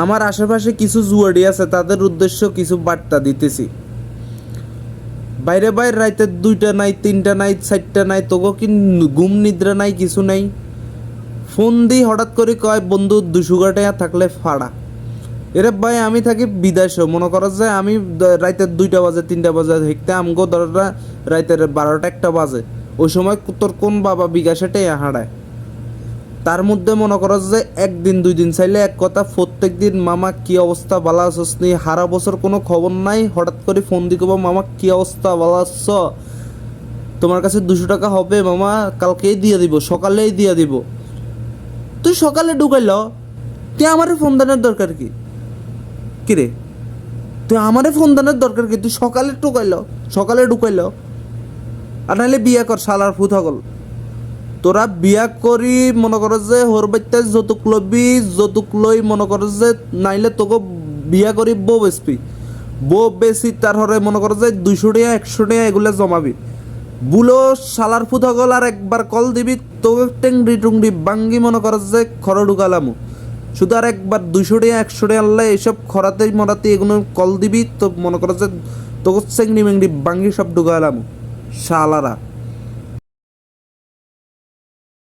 আমার আশেপাশে কিছু জুয়াড়ি আছে, তাদের উদ্দেশ্য কিছু বার্তা দিতেছি। বাইরে বাইরে রাইতে 2টা নাই, 3টা নাই, 4টা নাই, তোকে কি ঘুম নিদ্রা নাই, কিছু নাই। ফোন দিই হঠাৎ করে কয় বন্ধু 200 টাকা থাকলে ফাড়া। এরে ভাই আমি থাকি বিদেশে, মনে করো যে আমি রাইতে 2টা বাজে 3টা বাজে হেঁকতে আমগো ধররা রাইতের 12টা 1টা বাজে, ওই সময় তোর কোন বাবা বিকাশে টেয়া হাঁড়ায়। তার মধ্যে মনে করো যে 1 দিন 2 দিন চাইলে এক কথা, প্রত্যেক দিন মামা কি অবস্থা ভালো আছোস নি, সারা বছর কোনো খবর নাই, হঠাৎ করে ফোন দিয়ে কব মামা কি অবস্থা ভালো আছ, তোমার কাছে 200 টাকা হবে মামা, কালকেই দিয়ে দিব, সকালেই দিয়ে দিব। তুই সকালে ঢুকাইল, তুই আমারে ফোন দানের দরকার কি? কিরে তুই আমারে ফোন দানের দরকার কি? তুই সকালে ঢুকাইল, সকালে ঢুকাইল। আর নাহলে বিয়া কর শালার ফুট হগল। তোরা বিয়া করি মনে করো যে হোর বাচ্চা যৌতুক লবি, যৌতুক লই মনে করো যে নাইলে তোকে বিয়া করি বউ বেচবি, বউ বেশি তার হরে মনে করো যে 200 টাকা 100 টাকা এগুলো জমাবি। বুলো শালার ফুট হগল, আর একবার কল দিবি তোকে টেংরি টুংরি বাঙ্গি মনে করো যে খর ঢুকালামু। শুধু আর একবার 200 টাকা 100 টাকা আনলে এইসব খরাতেই মরাতে এগুলো কল দিবি তো মনে করো যে তোকে চেংড়ি মেংড়ি বাঙ্গি সব ঢুকালামু শালারা।